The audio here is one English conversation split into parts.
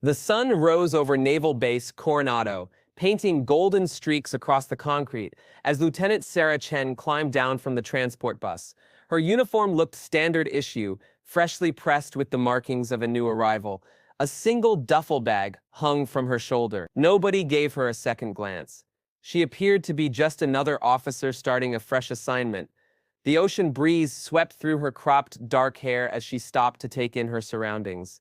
The sun rose over Naval Base Coronado, painting golden streaks across the concrete as Lieutenant Sarah Chen climbed down from the transport bus. Her uniform looked standard issue, freshly pressed with the markings of a new arrival. A single duffel bag hung from her shoulder. Nobody gave her a second glance. She appeared to be just another officer starting a fresh assignment. The ocean breeze swept through her cropped dark hair as she stopped to take in her surroundings.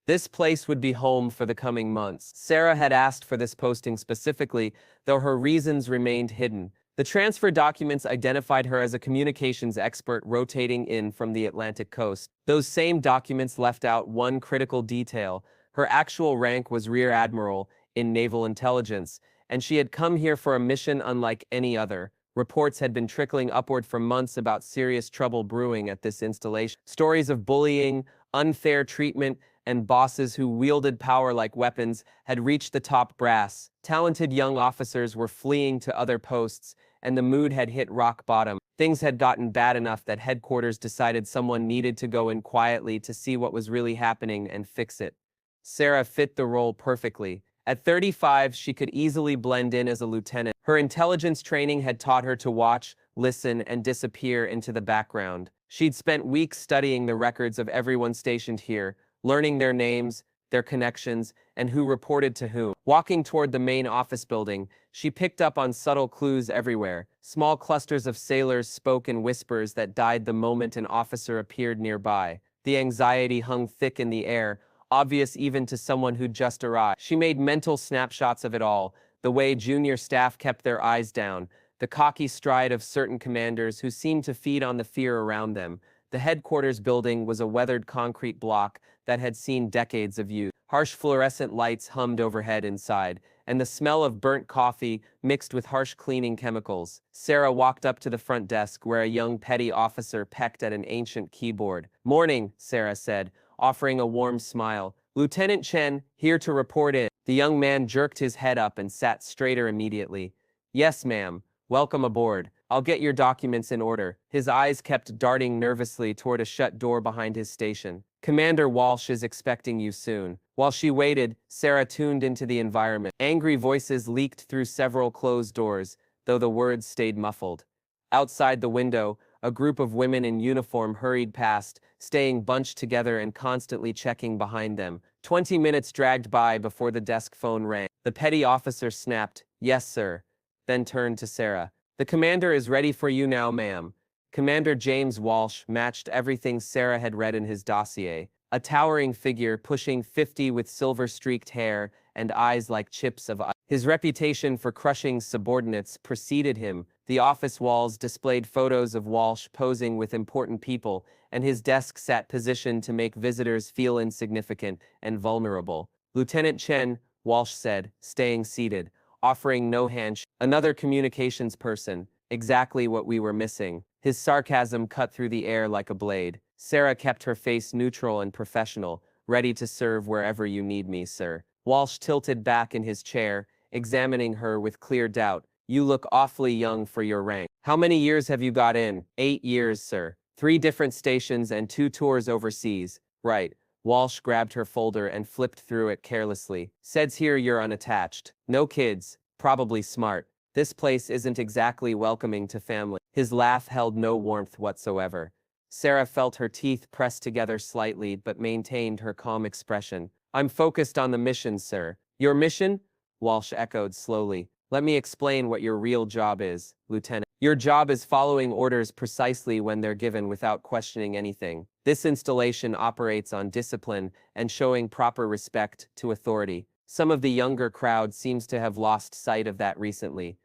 This place would be home for the coming months. Sarah had asked for this posting specifically, though her reasons remained hidden. The transfer documents identified her as a communications expert rotating in from the Atlantic coast. Those same documents left out one critical detail. Her actual rank was Rear Admiral in naval intelligence, and she had come here for a mission unlike any other. Reports had been trickling upward for months about serious trouble brewing at this installation. Stories of bullying, unfair treatment, and bosses who wielded power like weapons had reached the top brass. Talented young officers were fleeing to other posts, and the mood had hit rock bottom. Things had gotten bad enough that headquarters decided someone needed to go in quietly to see what was really happening and fix it. Sarah fit the role perfectly. At 35, she could easily blend in as a lieutenant. Her intelligence training had taught her to watch, listen, and disappear into the background. She'd spent weeks studying the records of everyone stationed here, learning their names, their connections, and who reported to whom. Walking toward the main office building, she picked up on subtle clues everywhere. Small clusters of sailors spoke in whispers that died the moment an officer appeared nearby. The anxiety hung thick in the air, obvious even to someone who'd just arrived. She made mental snapshots of it all, the way junior staff kept their eyes down, the cocky stride of certain commanders who seemed to feed on the fear around them. The headquarters building was a weathered concrete block that had seen decades of use. Harsh fluorescent lights hummed overhead inside, and the smell of burnt coffee mixed with harsh cleaning chemicals. Sarah walked up to the front desk where a young petty officer pecked at an ancient keyboard. "Morning," Sarah said, offering a warm smile. "Lieutenant Chen, here to report in." The young man jerked his head up and sat straighter immediately. "Yes, ma'am. Welcome aboard. I'll get your documents in order." His eyes kept darting nervously toward a shut door behind his station. "Commander Walsh is expecting you soon." While she waited, Sarah tuned into the environment. Angry voices leaked through several closed doors, though the words stayed muffled. Outside the window, a group of women in uniform hurried past, staying bunched together and constantly checking behind them. 20 minutes dragged by before the desk phone rang. The petty officer snapped, "Yes, sir," then turned to Sarah. "The commander is ready for you now, ma'am." Commander James Walsh matched everything Sarah had read in his dossier. A towering figure pushing 50 with silver-streaked hair and eyes like chips of ice. His reputation for crushing subordinates preceded him. The office walls displayed photos of Walsh posing with important people, and his desk sat positioned to make visitors feel insignificant and vulnerable. "Lieutenant Chen," Walsh said, staying seated, offering no handshake. "Another communications person, exactly what we were missing." His sarcasm cut through the air like a blade. Sarah kept her face neutral and professional, ready to serve wherever you need me, sir. Walsh tilted back in his chair, examining her with clear doubt. "You look awfully young for your rank. How many years have you got in?" "8 years, sir. 3 different stations and 2 tours overseas." "Right." Walsh grabbed her folder and flipped through it carelessly. "Says here you're unattached. No kids. Probably smart. This place isn't exactly welcoming to family." His laugh held no warmth whatsoever. Sarah felt her teeth press together slightly but maintained her calm expression. "I'm focused on the mission, sir." "Your mission?" Walsh echoed slowly. "Let me explain what your real job is, Lieutenant. Your job is following orders precisely when they're given without questioning anything. This installation operates on discipline and showing proper respect to authority. Some of the younger crowd seems to have lost sight of that recently."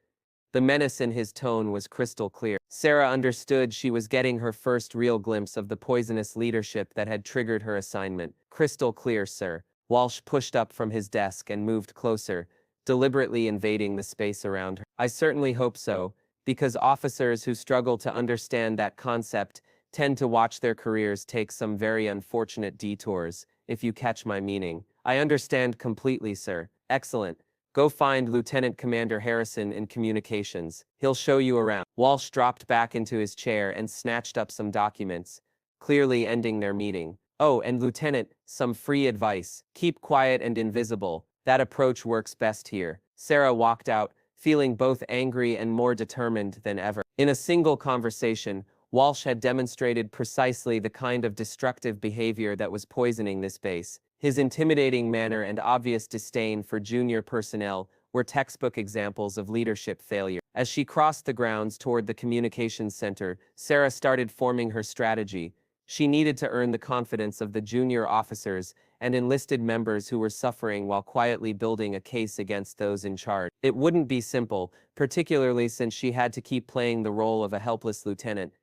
The menace in his tone was crystal clear. Sarah understood she was getting her first real glimpse of the poisonous leadership that had triggered her assignment. "Crystal clear, sir." Walsh pushed up from his desk and moved closer, deliberately invading the space around her. "I certainly hope so, because officers who struggle to understand that concept tend to watch their careers take some very unfortunate detours, if you catch my meaning." "I understand completely, sir." "Excellent. Go find Lieutenant Commander Harrison in communications. He'll show you around." Walsh dropped back into his chair and snatched up some documents, clearly ending their meeting. Oh, and Lieutenant, some free advice. Keep quiet and invisible. That approach works best here. Sarah walked out, feeling both angry and more determined than ever. In a single conversation, Walsh had demonstrated precisely the kind of destructive behavior that was poisoning this base. His intimidating manner and obvious disdain for junior personnel were textbook examples of leadership failure. As she crossed the grounds toward the communications center, Sarah started forming her strategy. She needed to earn the confidence of the junior officers and enlisted members who were suffering while quietly building a case against those in charge. It wouldn't be simple, particularly since she had to keep playing the role of a helpless lieutenant.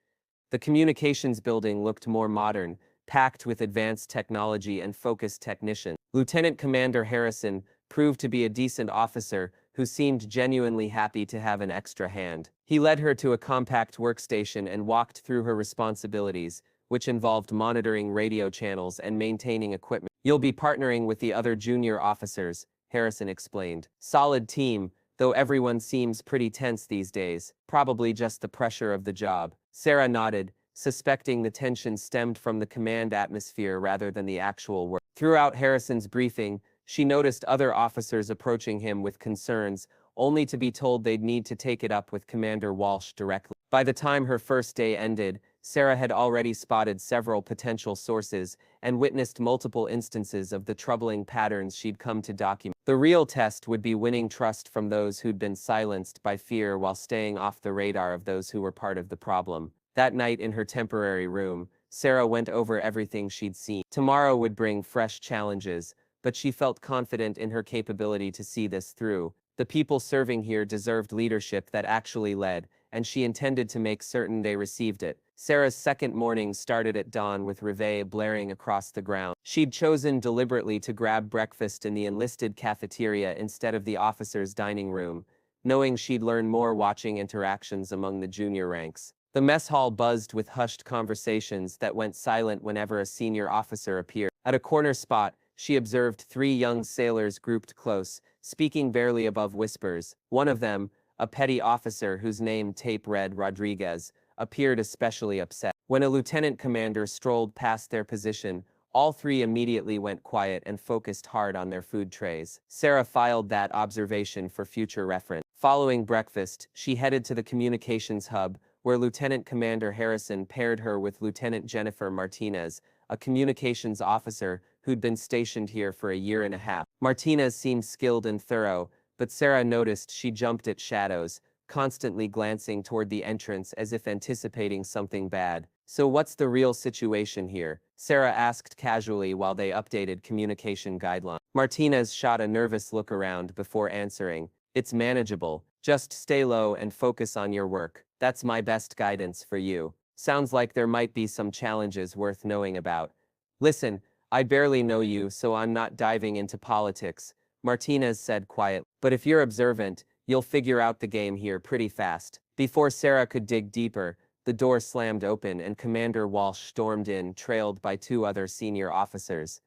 The communications building looked more modern, packed with advanced technology and focused technicians. Lieutenant Commander Harrison proved to be a decent officer who seemed genuinely happy to have an extra hand. He led her to a compact workstation and walked through her responsibilities, which involved monitoring radio channels and maintaining equipment. You'll be partnering with the other junior officers, Harrison explained. Solid team, though everyone seems pretty tense these days, probably just the pressure of the job. Sarah nodded, suspecting the tension stemmed from the command atmosphere rather than the actual work. Throughout Harrison's briefing, she noticed other officers approaching him with concerns, only to be told they'd need to take it up with Commander Walsh directly. By the time her first day ended, Sarah had already spotted several potential sources and witnessed multiple instances of the troubling patterns she'd come to document. The real test would be winning trust from those who'd been silenced by fear while staying off the radar of those who were part of the problem. That night in her temporary room, Sarah went over everything she'd seen. Tomorrow would bring fresh challenges, but she felt confident in her capability to see this through. The people serving here deserved leadership that actually led, and she intended to make certain they received it. Sarah's second morning started at dawn with reveille blaring across the ground. She'd chosen deliberately to grab breakfast in the enlisted cafeteria instead of the officers' dining room, knowing she'd learn more watching interactions among the junior ranks. The mess hall buzzed with hushed conversations that went silent whenever a senior officer appeared. At a corner spot, she observed three young sailors grouped close, speaking barely above whispers. One of them, a petty officer whose name tape read Rodriguez, appeared especially upset. When a lieutenant commander strolled past their position, all three immediately went quiet and focused hard on their food trays. Sarah filed that observation for future reference. Following breakfast, she headed to the communications hub, where Lieutenant Commander Harrison paired her with Lieutenant Jennifer Martinez, a communications officer who'd been stationed here for a year and a half. Martinez seemed skilled and thorough, but Sarah noticed she jumped at shadows, constantly glancing toward the entrance as if anticipating something bad. So what's the real situation here? Sarah asked casually while they updated communication guidelines. Martinez shot a nervous look around before answering. It's manageable. Just stay low and focus on your work. That's my best guidance for you. Sounds like there might be some challenges worth knowing about. Listen, I barely know you, so I'm not diving into politics, Martinez said quietly. But if you're observant, you'll figure out the game here pretty fast. Before Sarah could dig deeper, the door slammed open and Commander Walsh stormed in, trailed by two other senior officers.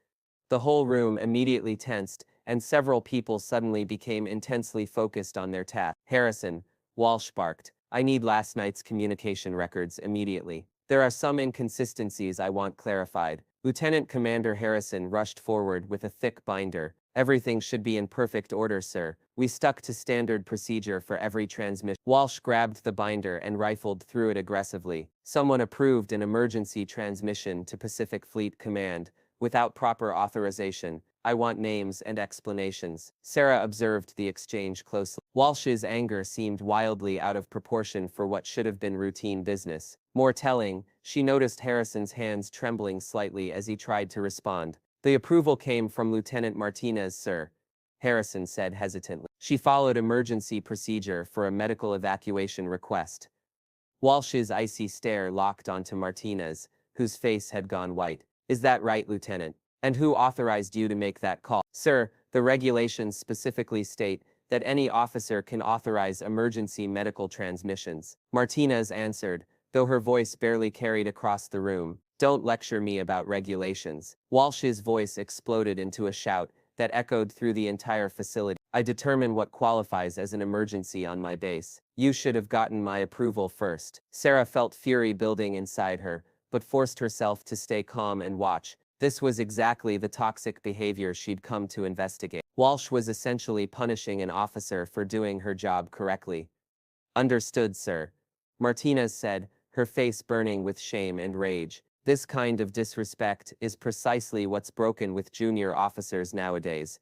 The whole room immediately tensed, and several people suddenly became intensely focused on their task. Harrison, Walsh barked, I need last night's communication records immediately. There are some inconsistencies I want clarified. Lieutenant Commander Harrison rushed forward with a thick binder. Everything should be in perfect order, sir. We stuck to standard procedure for every transmission. Walsh grabbed the binder and rifled through it aggressively. Someone approved an emergency transmission to Pacific Fleet Command without proper authorization. I want names and explanations. Sarah observed the exchange closely. Walsh's anger seemed wildly out of proportion for what should have been routine business. More telling, she noticed Harrison's hands trembling slightly as he tried to respond. The approval came from Lieutenant Martinez, sir, Harrison said hesitantly. She followed emergency procedure for a medical evacuation request. Walsh's icy stare locked onto Martinez, whose face had gone white. Is that right, Lieutenant? And who authorized you to make that call? Sir, the regulations specifically state that any officer can authorize emergency medical transmissions, Martinez answered, though her voice barely carried across the room. Don't lecture me about regulations. Walsh's voice exploded into a shout that echoed through the entire facility. I determine what qualifies as an emergency on my base. You should have gotten my approval first. Sarah felt fury building inside her, but forced herself to stay calm and watch. This was exactly the toxic behavior she'd come to investigate. Walsh was essentially punishing an officer for doing her job correctly. Understood, sir. Martinez said, her face burning with shame and rage. This kind of disrespect is precisely what's broken with junior officers nowadays.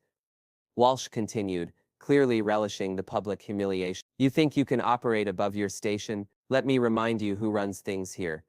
Walsh continued, clearly relishing the public humiliation. You think you can operate above your station? Let me remind you who runs things here.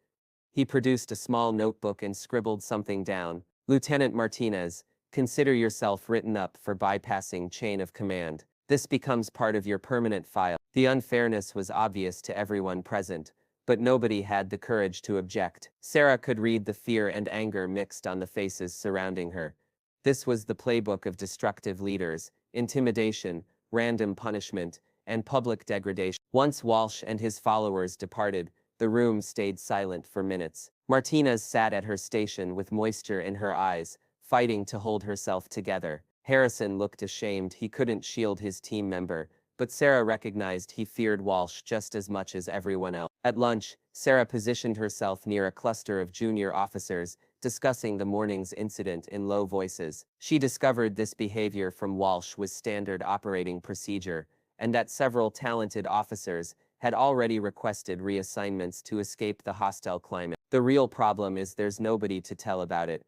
He produced a small notebook and scribbled something down. Lieutenant Martinez, consider yourself written up for bypassing chain of command. This becomes part of your permanent file. The unfairness was obvious to everyone present, but nobody had the courage to object. Sarah could read the fear and anger mixed on the faces surrounding her. This was the playbook of destructive leaders: intimidation, random punishment, and public degradation. Once Walsh and his followers departed, the room stayed silent for minutes. Martinez sat at her station with moisture in her eyes, fighting to hold herself together. Harrison looked ashamed he couldn't shield his team member, but Sarah recognized he feared Walsh just as much as everyone else. At lunch, Sarah positioned herself near a cluster of junior officers, discussing the morning's incident in low voices. She discovered this behavior from Walsh was standard operating procedure, and that several talented officers had already requested reassignments to escape the hostile climate. The real problem is there's nobody to tell about it.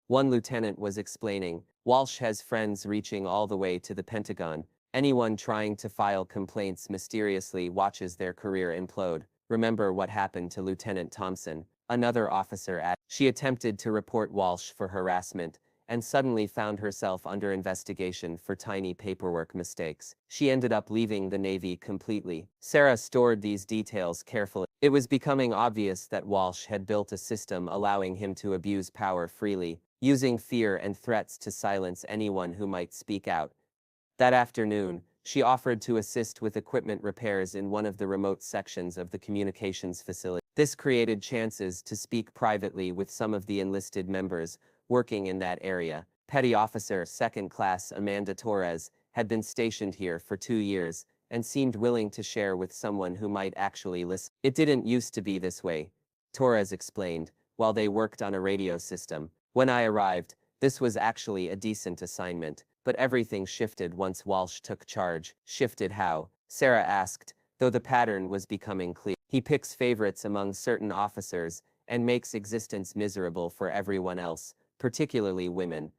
One lieutenant was explaining, Walsh has friends reaching all the way to the Pentagon. Anyone trying to file complaints mysteriously watches their career implode. Remember what happened to Lieutenant Thompson, another officer added. She attempted to report Walsh for harassment, and suddenly found herself under investigation for tiny paperwork mistakes. She ended up leaving the Navy completely. Sarah stored these details carefully. It was becoming obvious that Walsh had built a system allowing him to abuse power freely, using fear and threats to silence anyone who might speak out. That afternoon, she offered to assist with equipment repairs in one of the remote sections of the communications facility. This created chances to speak privately with some of the enlisted members working in that area. Petty Officer Second Class Amanda Torres had been stationed here for 2 years and seemed willing to share with someone who might actually listen. It didn't used to be this way, Torres explained, while they worked on a radio system. When I arrived, this was actually a decent assignment, but everything shifted once Walsh took charge. Shifted how? Sarah asked, though the pattern was becoming clear. He picks favorites among certain officers and makes existence miserable for everyone else, particularly women.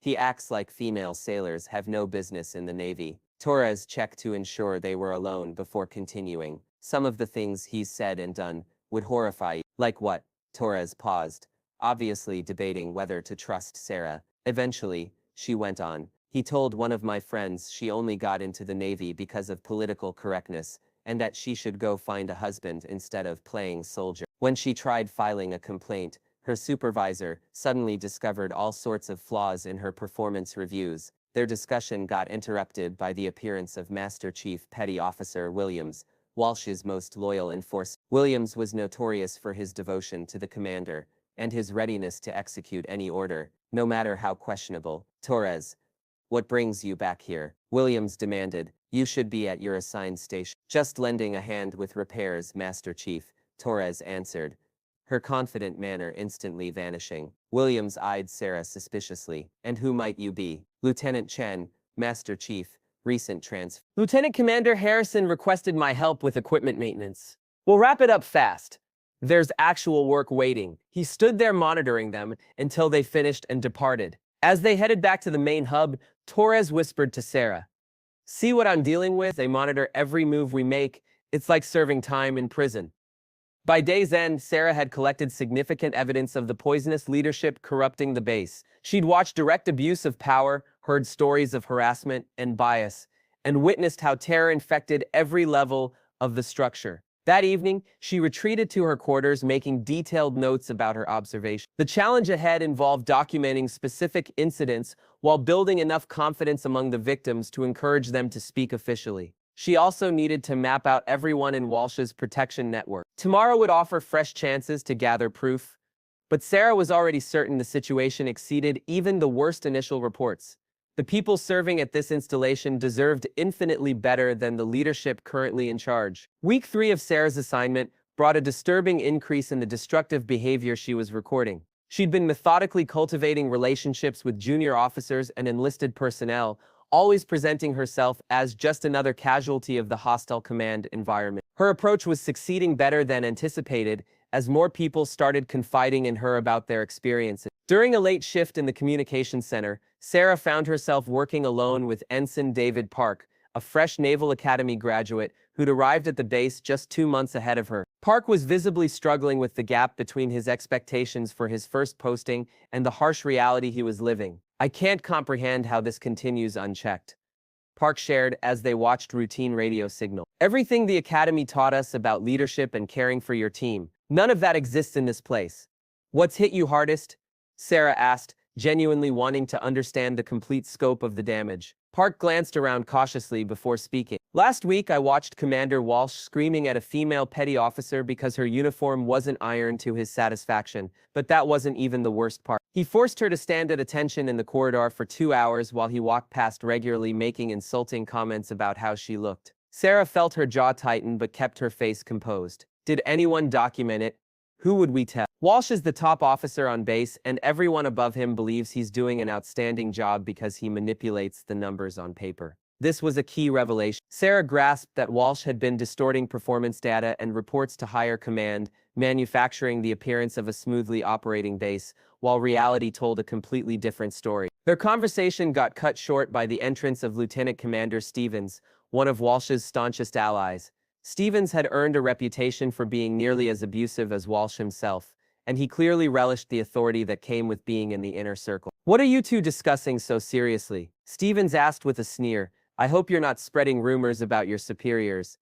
He acts like female sailors have no business in the Navy. Torres checked to ensure they were alone before continuing. Some of the things he's said and done would horrify you. Like what? Torres paused, obviously debating whether to trust Sarah. Eventually, she went on. He told one of my friends she only got into the Navy because of political correctness, and that she should go find a husband instead of playing soldier. When she tried filing a complaint, her supervisor suddenly discovered all sorts of flaws in her performance reviews. Their discussion got interrupted by the appearance of Master Chief Petty Officer Williams, Walsh's most loyal enforcer. Williams was notorious for his devotion to the commander and his readiness to execute any order, no matter how questionable. Torres, what brings you back here? Williams demanded. You should be at your assigned station. Just lending a hand with repairs, Master Chief, Torres answered, her confident manner instantly vanishing. Williams eyed Sarah suspiciously. And who might you be? Lieutenant Chen, Master Chief, recent transfer. Lieutenant Commander Harrison requested my help with equipment maintenance. We'll wrap it up fast. There's actual work waiting. He stood there monitoring them until they finished and departed. As they headed back to the main hub, Torres whispered to Sarah, "See what I'm dealing with? They monitor every move we make. It's like serving time in prison." By day's end, Sarah had collected significant evidence of the poisonous leadership corrupting the base. She'd watched direct abuse of power, heard stories of harassment and bias, and witnessed how terror infected every level of the structure. That evening, she retreated to her quarters, making detailed notes about her observations. The challenge ahead involved documenting specific incidents while building enough confidence among the victims to encourage them to speak officially. She also needed to map out everyone in Walsh's protection network. Tomorrow would offer fresh chances to gather proof, but Sarah was already certain the situation exceeded even the worst initial reports. The people serving at this installation deserved infinitely better than the leadership currently in charge. Week 3 of Sarah's assignment brought a disturbing increase in the destructive behavior she was recording. She'd been methodically cultivating relationships with junior officers and enlisted personnel, always presenting herself as just another casualty of the hostile command environment. Her approach was succeeding better than anticipated, as more people started confiding in her about their experiences. During a late shift in the communications center, Sarah found herself working alone with Ensign David Park, a fresh Naval Academy graduate who'd arrived at the base just 2 months ahead of her. Park was visibly struggling with the gap between his expectations for his first posting and the harsh reality he was living. "I can't comprehend how this continues unchecked," Park shared as they watched routine radio signal. "Everything the Academy taught us about leadership and caring for your team, none of that exists in this place." "What's hit you hardest?" Sarah asked, genuinely wanting to understand the complete scope of the damage. Park glanced around cautiously before speaking. "Last week I watched Commander Walsh screaming at a female petty officer because her uniform wasn't ironed to his satisfaction, but that wasn't even the worst part. He forced her to stand at attention in the corridor for 2 hours while he walked past regularly, making insulting comments about how she looked." Sarah felt her jaw tighten but kept her face composed. "Did anyone document it? Who would we tell?" "Walsh is the top officer on base, and everyone above him believes he's doing an outstanding job because he manipulates the numbers on paper." This was a key revelation. Sarah grasped that Walsh had been distorting performance data and reports to higher command, manufacturing the appearance of a smoothly operating base, while reality told a completely different story. Their conversation got cut short by the entrance of Lieutenant Commander Stevens, one of Walsh's staunchest allies. Stevens had earned a reputation for being nearly as abusive as Walsh himself, and he clearly relished the authority that came with being in the inner circle. "What are you two discussing so seriously?" Stevens asked with a sneer. "I hope you're not spreading rumors about your superiors."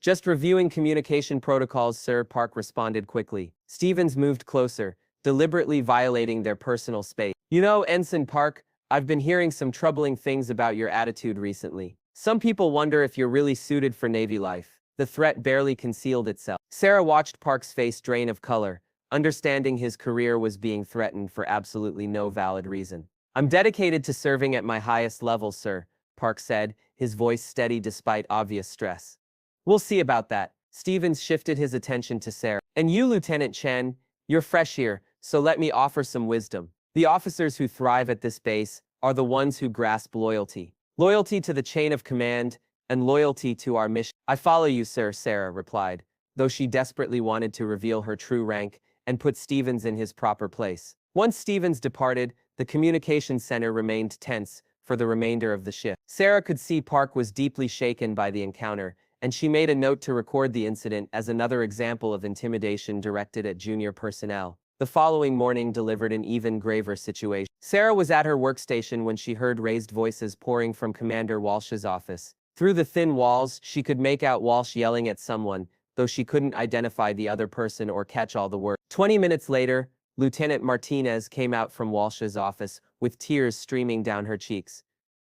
"Just reviewing communication protocols, sir," Park responded quickly. Stevens moved closer, deliberately violating their personal space. "You know, Ensign Park, I've been hearing some troubling things about your attitude recently. Some people wonder if you're really suited for Navy life." The threat barely concealed itself. Sarah watched Park's face drain of color, understanding his career was being threatened for absolutely no valid reason. "I'm dedicated to serving at my highest level, sir," Park said, his voice steady despite obvious stress. "We'll see about that." Stevens shifted his attention to Sarah. "And you, Lieutenant Chen, you're fresh here, so let me offer some wisdom. The officers who thrive at this base are the ones who grasp loyalty. Loyalty to the chain of command, and loyalty to our mission." "I follow you, sir," Sarah replied, though she desperately wanted to reveal her true rank and put Stevens in his proper place. Once Stevens departed, the communications center remained tense for the remainder of the shift. Sarah could see Park was deeply shaken by the encounter, and she made a note to record the incident as another example of intimidation directed at junior personnel. The following morning delivered an even graver situation. Sarah was at her workstation when she heard raised voices pouring from Commander Walsh's office. Through the thin walls, she could make out Walsh yelling at someone, though she couldn't identify the other person or catch all the words. 20 minutes later, Lieutenant Martinez came out from Walsh's office, with tears streaming down her cheeks.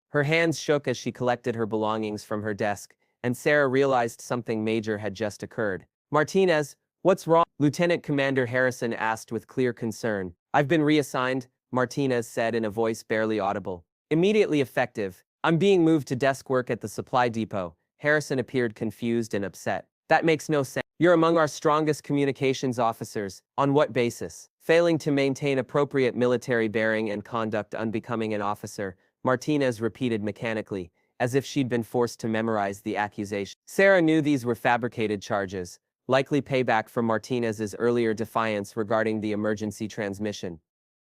Her hands shook as she collected her belongings from her desk, and Sarah realized something major had just occurred. "Martinez, what's wrong?" Lieutenant Commander Harrison asked with clear concern. "I've been reassigned," Martinez said in a voice barely audible. "Immediately effective. I'm being moved to desk work at the supply depot." Harrison appeared confused and upset. "That makes no sense. You're among our strongest communications officers. On what basis?" Failing to maintain appropriate military bearing and conduct unbecoming an officer, Martinez repeated mechanically, as if she'd been forced to memorize the accusation. Sarah knew these were fabricated charges, likely payback for Martinez's earlier defiance regarding the emergency transmission.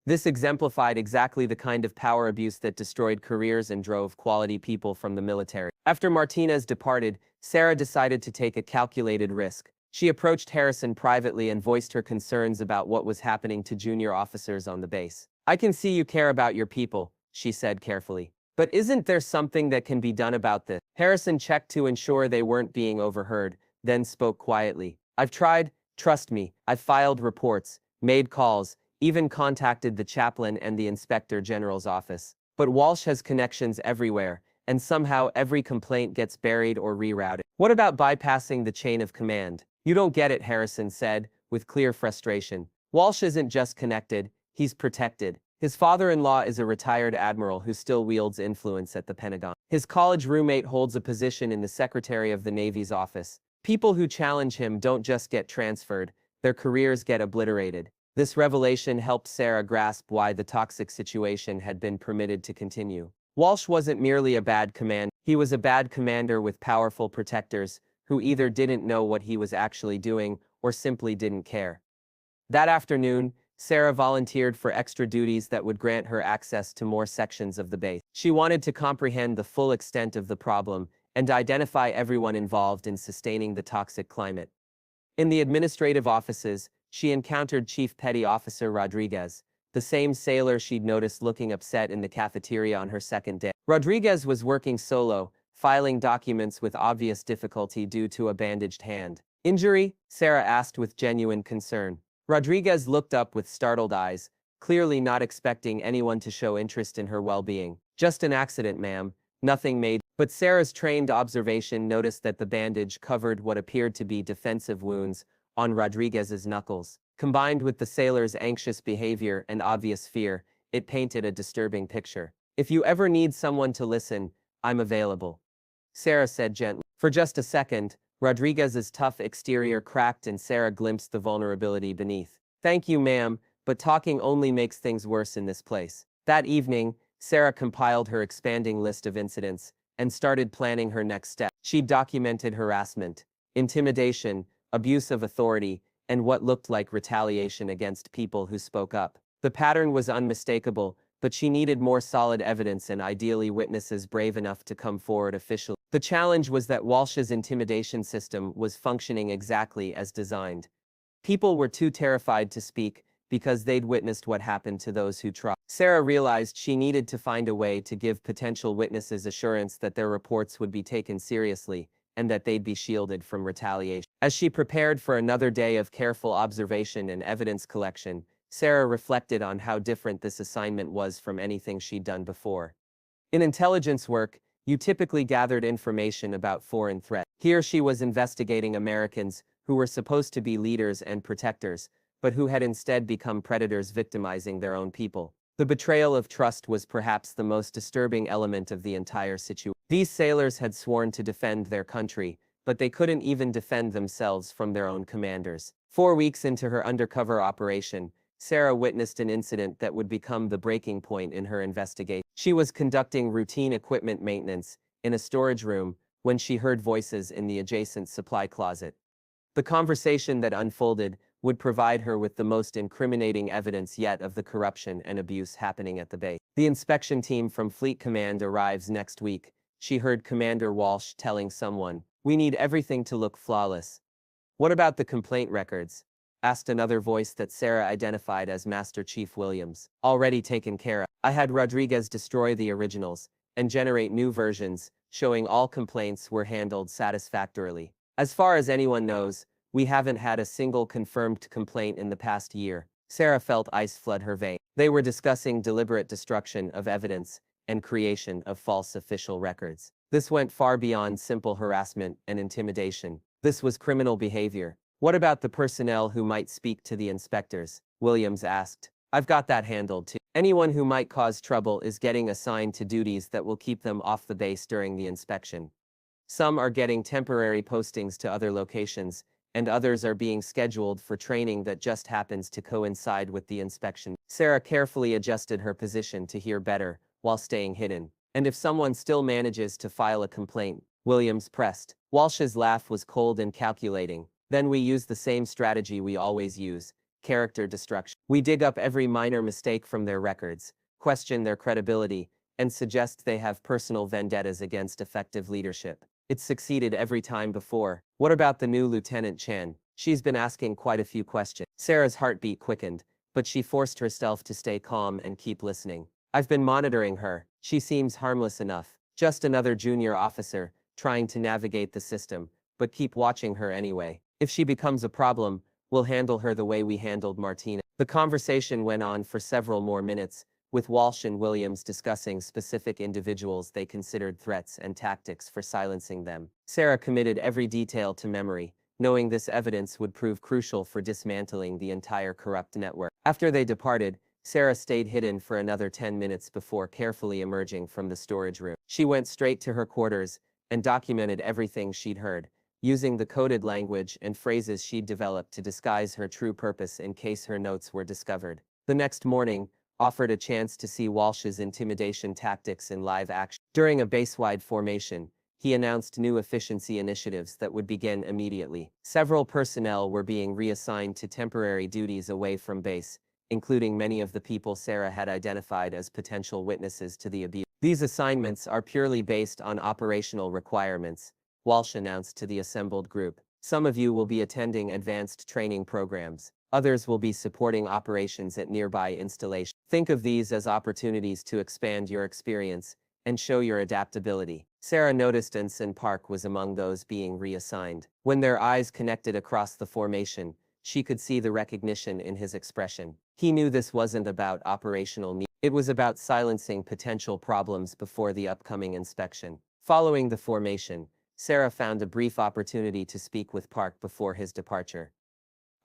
This exemplified exactly the kind of power abuse that destroyed careers and drove quality people from the military. After Martinez departed, Sarah decided to take a calculated risk. She approached Harrison privately and voiced her concerns about what was happening to junior officers on the base. "I can see you care about your people," she said carefully. "But isn't there something that can be done about this?" Harrison checked to ensure they weren't being overheard, then spoke quietly. "I've tried, trust me. I've filed reports, made calls, even contacted the chaplain and the inspector general's office. But Walsh has connections everywhere, and somehow every complaint gets buried or rerouted. What about bypassing the chain of command?" "You don't get it," Harrison said, with clear frustration. "Walsh isn't just connected, he's protected. His father-in-law is a retired admiral who still wields influence at the Pentagon. His college roommate holds a position in the Secretary of the Navy's office. People who challenge him don't just get transferred, their careers get obliterated. This revelation helped Sarah grasp why the toxic situation had been permitted to continue. Walsh wasn't merely a bad commander, he was a bad commander with powerful protectors who either didn't know what he was actually doing or simply didn't care. That afternoon, Sarah volunteered for extra duties that would grant her access to more sections of the base. She wanted to comprehend the full extent of the problem and identify everyone involved in sustaining the toxic climate. In the administrative offices, she encountered Chief Petty Officer Rodriguez, the same sailor she'd noticed looking upset in the cafeteria on her second day. Rodriguez was working solo, filing documents with obvious difficulty due to a bandaged hand. Injury? Sarah asked with genuine concern. Rodriguez looked up with startled eyes, clearly not expecting anyone to show interest in her well-being. Just an accident, ma'am. Nothing major. But Sarah's trained observation noticed that the bandage covered what appeared to be defensive wounds on Rodriguez's knuckles. Combined with the sailor's anxious behavior and obvious fear, it painted a disturbing picture. If you ever need someone to listen, I'm available, Sarah said gently. For just a second, Rodriguez's tough exterior cracked and Sarah glimpsed the vulnerability beneath. Thank you, ma'am, but talking only makes things worse in this place. That evening, Sarah compiled her expanding list of incidents and started planning her next step. She documented harassment, intimidation, abuse of authority, and what looked like retaliation against people who spoke up. The pattern was unmistakable, but she needed more solid evidence and ideally witnesses brave enough to come forward officially. The challenge was that Walsh's intimidation system was functioning exactly as designed. People were too terrified to speak because they'd witnessed what happened to those who tried. Sarah realized she needed to find a way to give potential witnesses assurance that their reports would be taken seriously and that they'd be shielded from retaliation. As she prepared for another day of careful observation and evidence collection, Sarah reflected on how different this assignment was from anything she'd done before. In intelligence work, you typically gathered information about foreign threats. Here she was investigating Americans who were supposed to be leaders and protectors, but who had instead become predators victimizing their own people. The betrayal of trust was perhaps the most disturbing element of the entire situation. These sailors had sworn to defend their country, but they couldn't even defend themselves from their own commanders. 4 weeks into her undercover operation, Sarah witnessed an incident that would become the breaking point in her investigation. She was conducting routine equipment maintenance in a storage room when she heard voices in the adjacent supply closet. The conversation that unfolded would provide her with the most incriminating evidence yet of the corruption and abuse happening at the base. The inspection team from Fleet Command arrives next week. She heard Commander Walsh telling someone, "We need everything to look flawless." "What about the complaint records?" asked another voice that Sarah identified as Master Chief Williams. "Already taken care of. I had Rodriguez destroy the originals and generate new versions, showing all complaints were handled satisfactorily. As far as anyone knows, we haven't had a single confirmed complaint in the past year." Sarah felt ice flood her veins. They were discussing deliberate destruction of evidence and creation of false official records. This went far beyond simple harassment and intimidation. This was criminal behavior. "What about the personnel who might speak to the inspectors?" Williams asked. "I've got that handled too. Anyone who might cause trouble is getting assigned to duties that will keep them off the base during the inspection. Some are getting temporary postings to other locations, and others are being scheduled for training that just happens to coincide with the inspection." Sarah carefully adjusted her position to hear better while staying hidden. "And if someone still manages to file a complaint?" Williams pressed. Walsh's laugh was cold and calculating. "Then we use the same strategy we always use: character destruction. We dig up every minor mistake from their records, question their credibility, and suggest they have personal vendettas against effective leadership. It's succeeded every time before." "What about the new Lieutenant Chen? She's been asking quite a few questions." Sarah's heartbeat quickened, but she forced herself to stay calm and keep listening. "I've been monitoring her. She seems harmless enough. Just another junior officer, trying to navigate the system, but keep watching her anyway. If she becomes a problem, we'll handle her the way we handled Martina." The conversation went on for several more minutes, with Walsh and Williams discussing specific individuals they considered threats and tactics for silencing them. Sarah committed every detail to memory, knowing this evidence would prove crucial for dismantling the entire corrupt network. After they departed, Sarah stayed hidden for another 10 minutes before carefully emerging from the storage room. She went straight to her quarters and documented everything she'd heard, using the coded language and phrases she'd developed to disguise her true purpose in case her notes were discovered. The next morning offered a chance to see Walsh's intimidation tactics in live action. During a base-wide formation, he announced new efficiency initiatives that would begin immediately. Several personnel were being reassigned to temporary duties away from base, including many of the people Sarah had identified as potential witnesses to the abuse. These assignments are purely based on operational requirements, Walsh announced to the assembled group. Some of you will be attending advanced training programs. Others will be supporting operations at nearby installations. Think of these as opportunities to expand your experience and show your adaptability. Sarah noticed Ensign Park was among those being reassigned. When their eyes connected across the formation, she could see the recognition in his expression. He knew this wasn't about operational needs. It was about silencing potential problems before the upcoming inspection. Following the formation, Sarah found a brief opportunity to speak with Park before his departure.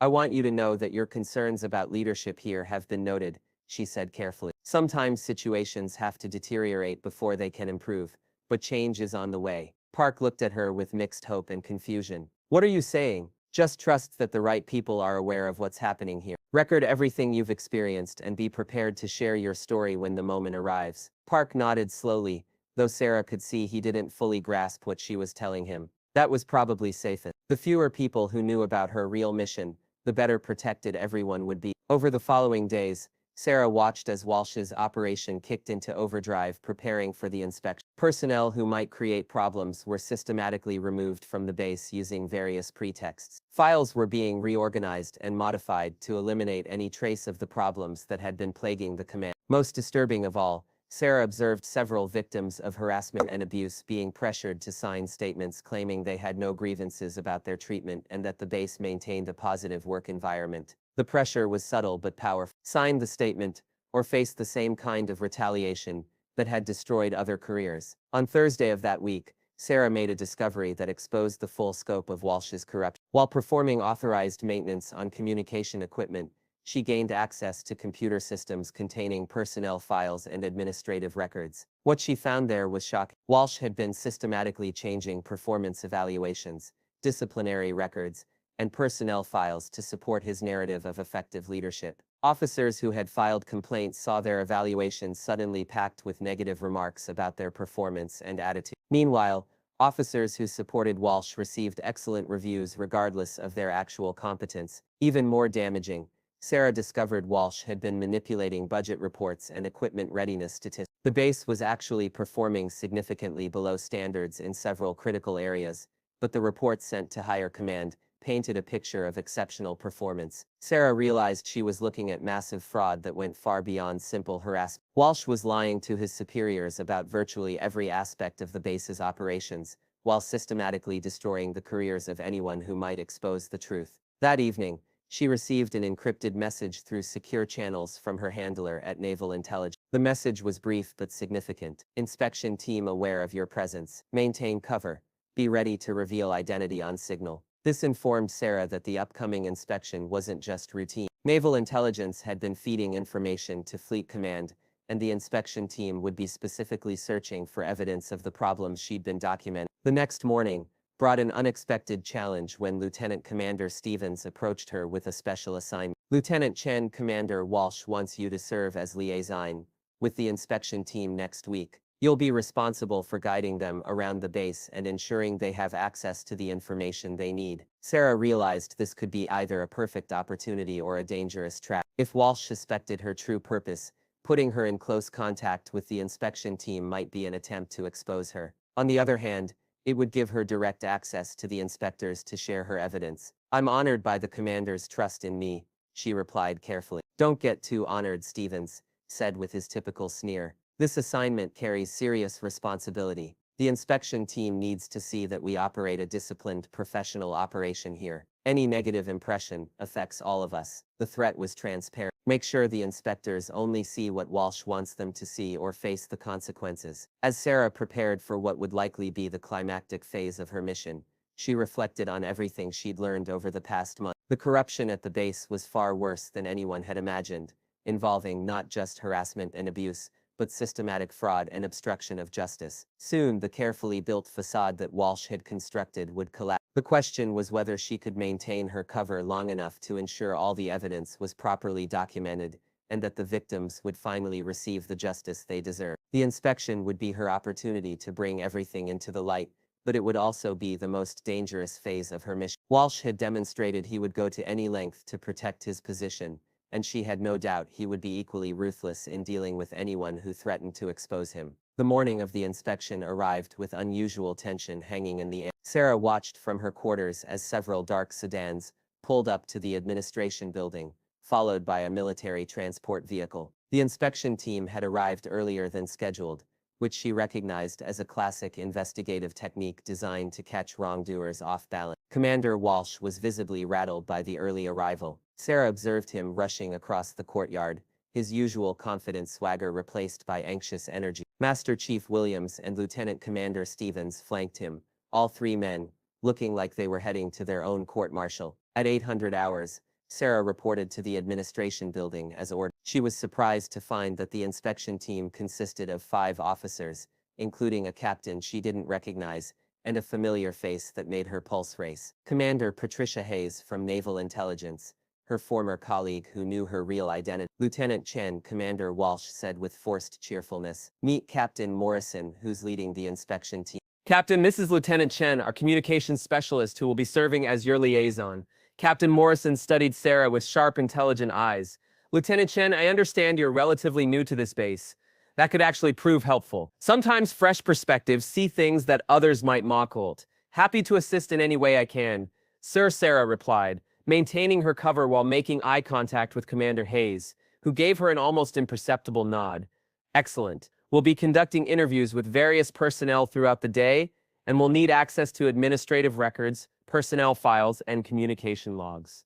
I want you to know that your concerns about leadership here have been noted, she said carefully. Sometimes situations have to deteriorate before they can improve, but change is on the way. Park looked at her with mixed hope and confusion. What are you saying? Just trust that the right people are aware of what's happening here. Record everything you've experienced and be prepared to share your story when the moment arrives. Park nodded slowly, though Sarah could see he didn't fully grasp what she was telling him. That was probably safest. The fewer people who knew about her real mission, the better protected everyone would be. Over the following days, Sarah watched as Walsh's operation kicked into overdrive, preparing for the inspection. Personnel who might create problems were systematically removed from the base using various pretexts. Files were being reorganized and modified to eliminate any trace of the problems that had been plaguing the command. Most disturbing of all, Sarah observed several victims of harassment and abuse being pressured to sign statements claiming they had no grievances about their treatment and that the base maintained a positive work environment. The pressure was subtle but powerful. Sign the statement, or face the same kind of retaliation that had destroyed other careers. On Thursday of that week, Sarah made a discovery that exposed the full scope of Walsh's corruption. While performing authorized maintenance on communication equipment, she gained access to computer systems containing personnel files and administrative records. What she found there was shocking. Walsh had been systematically changing performance evaluations, disciplinary records, and personnel files to support his narrative of effective leadership. Officers who had filed complaints saw their evaluations suddenly packed with negative remarks about their performance and attitude. Meanwhile, officers who supported Walsh received excellent reviews regardless of their actual competence. Even more damaging, Sarah discovered Walsh had been manipulating budget reports and equipment readiness statistics. The base was actually performing significantly below standards in several critical areas, but the reports sent to higher command painted a picture of exceptional performance. Sarah realized she was looking at massive fraud that went far beyond simple harassment. Walsh was lying to his superiors about virtually every aspect of the base's operations, while systematically destroying the careers of anyone who might expose the truth. That evening, she received an encrypted message through secure channels from her handler at Naval Intelligence. The message was brief but significant. Inspection team aware of your presence. Maintain cover. Be ready to reveal identity on signal. This informed Sarah that the upcoming inspection wasn't just routine. Naval Intelligence had been feeding information to Fleet Command, and the inspection team would be specifically searching for evidence of the problems she'd been documenting. The next morning brought an unexpected challenge when Lieutenant Commander Stevens approached her with a special assignment. Lieutenant Chen, Commander Walsh wants you to serve as liaison with the inspection team next week. You'll be responsible for guiding them around the base and ensuring they have access to the information they need. Sarah realized this could be either a perfect opportunity or a dangerous trap. If Walsh suspected her true purpose, putting her in close contact with the inspection team might be an attempt to expose her. On the other hand, it would give her direct access to the inspectors to share her evidence. I'm honored by the commander's trust in me, she replied carefully. Don't get too honored, Stevens said with his typical sneer. This assignment carries serious responsibility. The inspection team needs to see that we operate a disciplined, professional operation here. Any negative impression affects all of us. The threat was transparent. Make sure the inspectors only see what Walsh wants them to see or face the consequences. As Sarah prepared for what would likely be the climactic phase of her mission, she reflected on everything she'd learned over the past month. The corruption at the base was far worse than anyone had imagined, involving not just harassment and abuse, but systematic fraud and obstruction of justice. Soon, the carefully built facade that Walsh had constructed would collapse. The question was whether she could maintain her cover long enough to ensure all the evidence was properly documented and that the victims would finally receive the justice they deserve. The inspection would be her opportunity to bring everything into the light, but it would also be the most dangerous phase of her mission. Walsh had demonstrated he would go to any length to protect his position, and she had no doubt he would be equally ruthless in dealing with anyone who threatened to expose him. The morning of the inspection arrived with unusual tension hanging in the air. Sarah watched from her quarters as several dark sedans pulled up to the administration building, followed by a military transport vehicle. The inspection team had arrived earlier than scheduled, which she recognized as a classic investigative technique designed to catch wrongdoers off balance. Commander Walsh was visibly rattled by the early arrival. Sarah observed him rushing across the courtyard, his usual confident swagger replaced by anxious energy. Master Chief Williams and Lieutenant Commander Stevens flanked him, all three men, looking like they were heading to their own court-martial. At 800 hours, Sarah reported to the administration building as ordered. She was surprised to find that the inspection team consisted of 5 officers, including a captain she didn't recognize, and a familiar face that made her pulse race. Commander Patricia Hayes from Naval Intelligence, her former colleague who knew her real identity. Lieutenant Chen, Commander Walsh said with forced cheerfulness. Meet Captain Morrison, who's leading the inspection team. Captain, this is Lieutenant Chen, our communications specialist who will be serving as your liaison. Captain Morrison studied Sarah with sharp, intelligent eyes. Lieutenant Chen, I understand you're relatively new to this base. That could actually prove helpful. Sometimes fresh perspectives see things that others might mock old. Happy to assist in any way I can. Sir, Sarah replied, maintaining her cover while making eye contact with Commander Hayes, who gave her an almost imperceptible nod. Excellent. We'll be conducting interviews with various personnel throughout the day, and we'll need access to administrative records, personnel files, and communication logs.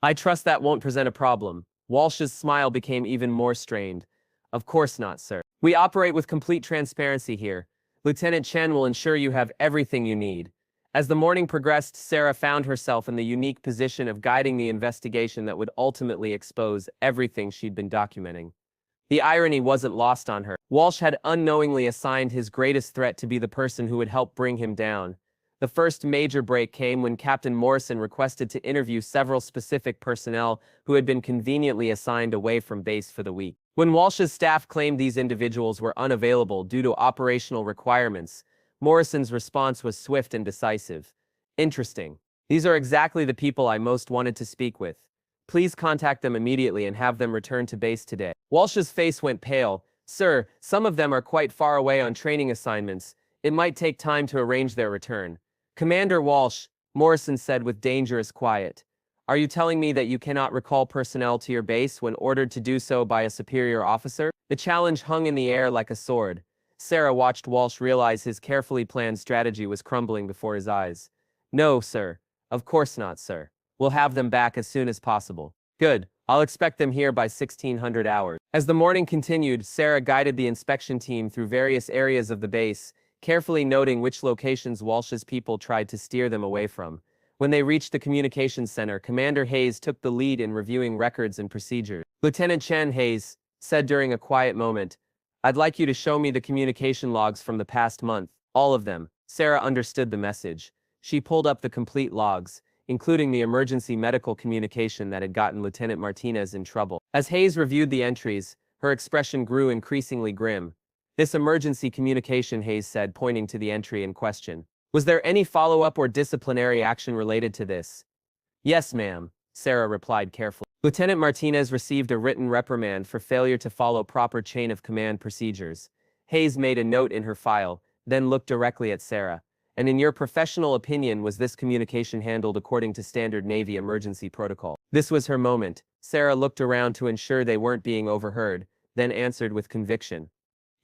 I trust that won't present a problem. Walsh's smile became even more strained. Of course not, sir. We operate with complete transparency here. Lieutenant Chen will ensure you have everything you need. As the morning progressed, Sarah found herself in the unique position of guiding the investigation that would ultimately expose everything she'd been documenting. The irony wasn't lost on her. Walsh had unknowingly assigned his greatest threat to be the person who would help bring him down. The first major break came when Captain Morrison requested to interview several specific personnel who had been conveniently assigned away from base for the week. When Walsh's staff claimed these individuals were unavailable due to operational requirements, Morrison's response was swift and decisive. Interesting. These are exactly the people I most wanted to speak with. Please contact them immediately and have them return to base today. Walsh's face went pale. Sir, some of them are quite far away on training assignments. It might take time to arrange their return. Commander Walsh, Morrison said with dangerous quiet. Are you telling me that you cannot recall personnel to your base when ordered to do so by a superior officer? The challenge hung in the air like a sword. Sarah watched Walsh realize his carefully planned strategy was crumbling before his eyes. No, sir. Of course not, sir. We'll have them back as soon as possible. Good. I'll expect them here by 1600 hours. As the morning continued, Sarah guided the inspection team through various areas of the base, carefully noting which locations Walsh's people tried to steer them away from. When they reached the communications center, Commander Hayes took the lead in reviewing records and procedures. Lieutenant Chen, Hayes said during a quiet moment, I'd like you to show me the communication logs from the past month. All of them. Sarah understood the message. She pulled up the complete logs, including the emergency medical communication that had gotten Lieutenant Martinez in trouble. As Hayes reviewed the entries, her expression grew increasingly grim. This emergency communication, Hayes said, pointing to the entry in question. Was there any follow-up or disciplinary action related to this? Yes, ma'am, Sarah replied carefully. Lieutenant Martinez received a written reprimand for failure to follow proper chain of command procedures. Hayes made a note in her file, then looked directly at Sarah. And in your professional opinion, was this communication handled according to standard Navy emergency protocol? This was her moment. Sarah looked around to ensure they weren't being overheard, then answered with conviction.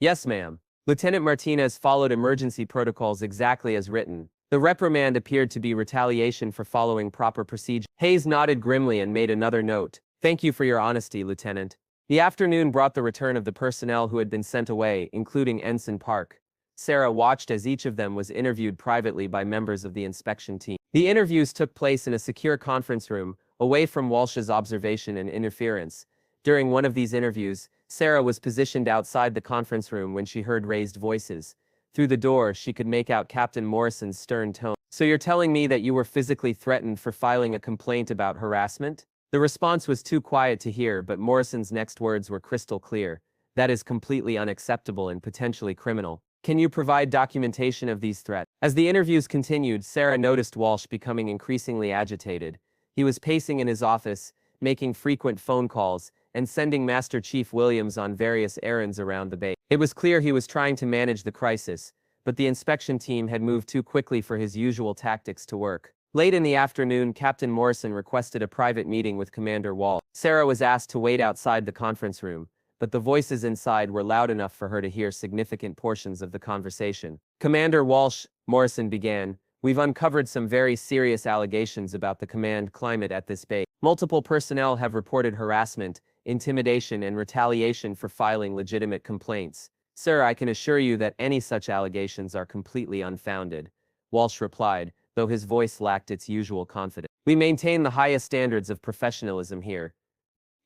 Yes, ma'am. Lieutenant Martinez followed emergency protocols exactly as written. The reprimand appeared to be retaliation for following proper procedure. Hayes nodded grimly and made another note. Thank you for your honesty, Lieutenant. The afternoon brought the return of the personnel who had been sent away, including Ensign Park. Sarah watched as each of them was interviewed privately by members of the inspection team. The interviews took place in a secure conference room, away from Walsh's observation and interference. During one of these interviews, Sarah was positioned outside the conference room when she heard raised voices. Through the door, she could make out Captain Morrison's stern tone. "So you're telling me that you were physically threatened for filing a complaint about harassment?" The response was too quiet to hear, but Morrison's next words were crystal clear. "That is completely unacceptable and potentially criminal. Can you provide documentation of these threats?" As the interviews continued, Sarah noticed Walsh becoming increasingly agitated. He was pacing in his office, making frequent phone calls, and sending Master Chief Williams on various errands around the base. It was clear he was trying to manage the crisis, but the inspection team had moved too quickly for his usual tactics to work. Late in the afternoon, Captain Morrison requested a private meeting with Commander Walsh. Sarah was asked to wait outside the conference room, but the voices inside were loud enough for her to hear significant portions of the conversation. "Commander Walsh," Morrison began, "we've uncovered some very serious allegations about the command climate at this base. Multiple personnel have reported harassment, intimidation, and retaliation for filing legitimate complaints. Sir, I can assure you that any such allegations are completely unfounded," Walsh replied, though his voice lacked its usual confidence. "We maintain the highest standards of professionalism here."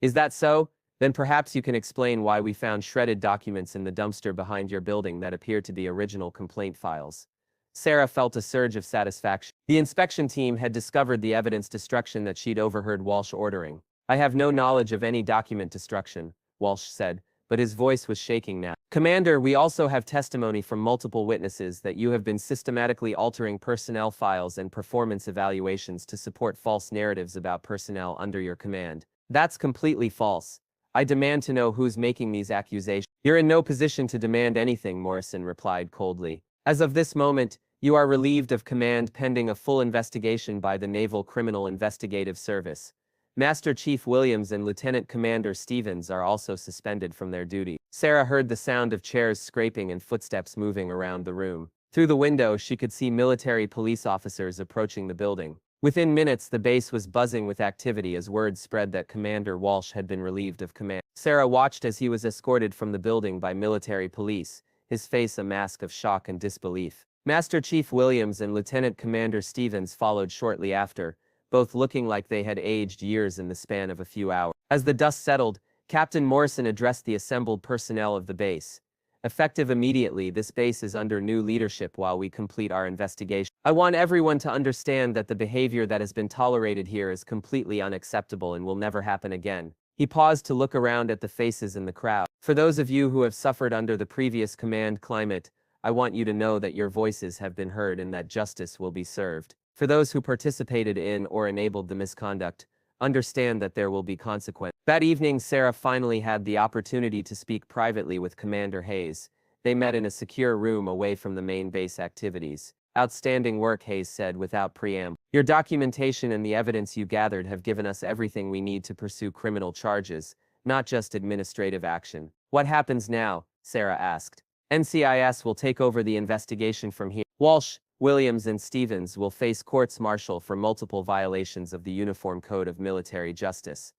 "Is that so? Then perhaps you can explain why we found shredded documents in the dumpster behind your building that appear to be original complaint files." Sarah felt a surge of satisfaction. The inspection team had discovered the evidence destruction that she'd overheard Walsh ordering. "I have no knowledge of any document destruction," Walsh said, but his voice was shaking now. "Commander, we also have testimony from multiple witnesses that you have been systematically altering personnel files and performance evaluations to support false narratives about personnel under your command." "That's completely false. I demand to know who's making these accusations." "You're in no position to demand anything," Morrison replied coldly. "As of this moment, you are relieved of command pending a full investigation by the Naval Criminal Investigative Service. Master Chief Williams and Lieutenant Commander Stevens are also suspended from their duty." Sarah heard the sound of chairs scraping and footsteps moving around the room. Through the window, she could see military police officers approaching the building. Within minutes, the base was buzzing with activity as word spread that Commander Walsh had been relieved of command. Sarah watched as he was escorted from the building by military police, his face a mask of shock and disbelief. Master Chief Williams and Lieutenant Commander Stevens followed shortly after, both looking like they had aged years in the span of a few hours. As the dust settled, Captain Morrison addressed the assembled personnel of the base. "Effective immediately, this base is under new leadership while we complete our investigation. I want everyone to understand that the behavior that has been tolerated here is completely unacceptable and will never happen again." He paused to look around at the faces in the crowd. "For those of you who have suffered under the previous command climate, I want you to know that your voices have been heard and that justice will be served. For those who participated in or enabled the misconduct, understand that there will be consequences." That evening, Sarah finally had the opportunity to speak privately with Commander Hayes. They met in a secure room away from the main base activities. "Outstanding work," Hayes said without preamble. "Your documentation and the evidence you gathered have given us everything we need to pursue criminal charges, not just administrative action." "What happens now?" Sarah asked. "NCIS will take over the investigation from here. Walsh, Williams, and Stevens will face courts-martial for multiple violations of the Uniform Code of Military Justice.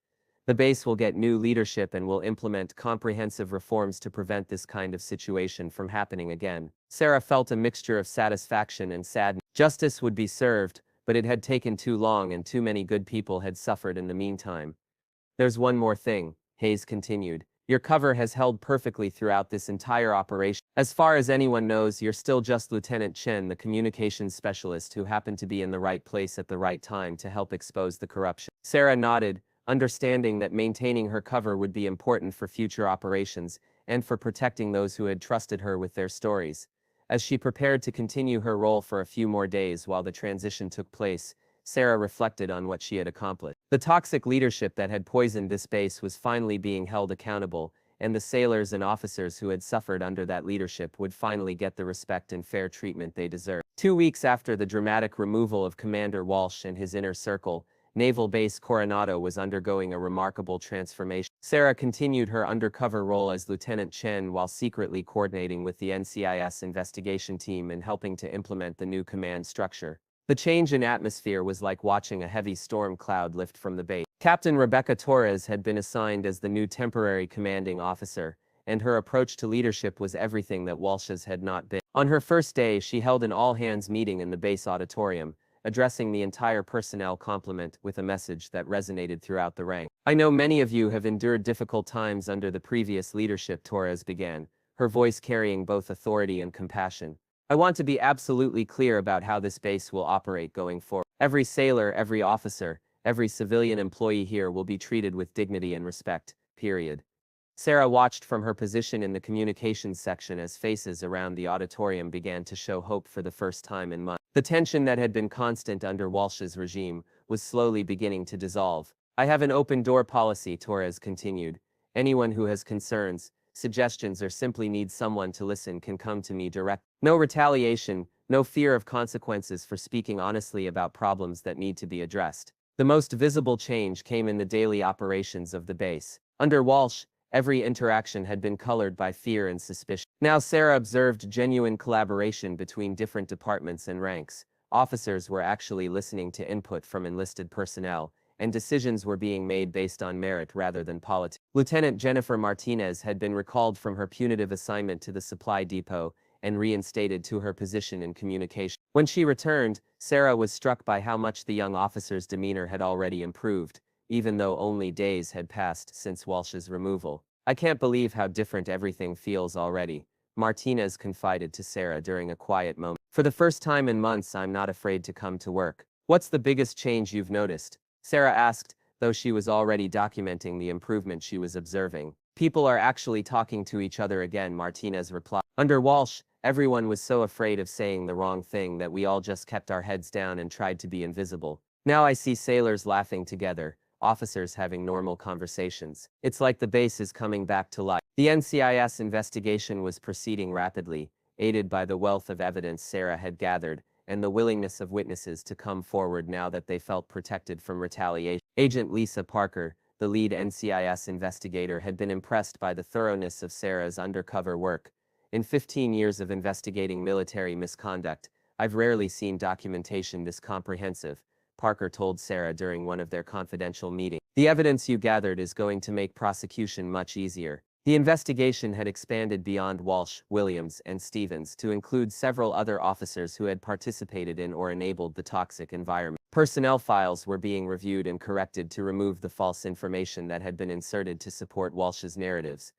The base will get new leadership and will implement comprehensive reforms to prevent this kind of situation from happening again." Sarah felt a mixture of satisfaction and sadness. Justice would be served, but it had taken too long and too many good people had suffered in the meantime. "There's one more thing," Hayes continued. "Your cover has held perfectly throughout this entire operation. As far as anyone knows, you're still just Lieutenant Chen, the communications specialist who happened to be in the right place at the right time to help expose the corruption." Sarah nodded, understanding that maintaining her cover would be important for future operations and for protecting those who had trusted her with their stories. As she prepared to continue her role for a few more days while the transition took place, Sarah reflected on what she had accomplished. The toxic leadership that had poisoned this base was finally being held accountable, and the sailors and officers who had suffered under that leadership would finally get the respect and fair treatment they deserved. 2 weeks after the dramatic removal of Commander Walsh and his inner circle, Naval Base Coronado was undergoing a remarkable transformation. Sarah continued her undercover role as Lieutenant Chen while secretly coordinating with the NCIS investigation team and helping to implement the new command structure. The change in atmosphere was like watching a heavy storm cloud lift from the base. Captain Rebecca Torres had been assigned as the new temporary commanding officer, and her approach to leadership was everything that Walsh's had not been. On her first day, she held an all-hands meeting in the base auditorium, addressing the entire personnel complement with a message that resonated throughout the rank. I know many of you have endured difficult times under the previous leadership, Torres began, her voice carrying both authority and compassion. I want to be absolutely clear about how this base will operate going forward. Every sailor, every officer, every civilian employee here will be treated with dignity and respect, period. Sarah watched from her position in the communications section as faces around the auditorium began to show hope for the first time in months. The tension that had been constant under Walsh's regime was slowly beginning to dissolve. I have an open-door policy, Torres continued. Anyone who has concerns, suggestions, or simply needs someone to listen can come to me direct. No retaliation, no fear of consequences for speaking honestly about problems that need to be addressed. The most visible change came in the daily operations of the base. Under Walsh, every interaction had been colored by fear and suspicion. Now Sarah observed genuine collaboration between different departments and ranks. Officers were actually listening to input from enlisted personnel, and decisions were being made based on merit rather than politics. Lieutenant Jennifer Martinez had been recalled from her punitive assignment to the supply depot and reinstated to her position in communication. When she returned, Sarah was struck by how much the young officer's demeanor had already improved, even though only days had passed since Walsh's removal. I can't believe how different everything feels already, Martinez confided to Sarah during a quiet moment. For the first time in months, I'm not afraid to come to work. What's the biggest change you've noticed? Sarah asked, though she was already documenting the improvement she was observing. People are actually talking to each other again, Martinez replied. Under Walsh, everyone was so afraid of saying the wrong thing that we all just kept our heads down and tried to be invisible. Now I see sailors laughing together, officers having normal conversations. It's like the base is coming back to life. The NCIS investigation was proceeding rapidly, aided by the wealth of evidence Sarah had gathered and the willingness of witnesses to come forward now that they felt protected from retaliation. Agent Lisa Parker, the lead NCIS investigator, had been impressed by the thoroughness of Sarah's undercover work. In 15 years of investigating military misconduct, I've rarely seen documentation this comprehensive, Parker told Sarah during one of their confidential meetings. The evidence you gathered is going to make prosecution much easier. The investigation had expanded beyond Walsh, Williams, and Stevens to include several other officers who had participated in or enabled the toxic environment. Personnel files were being reviewed and corrected to remove the false information that had been inserted to support Walsh's narratives.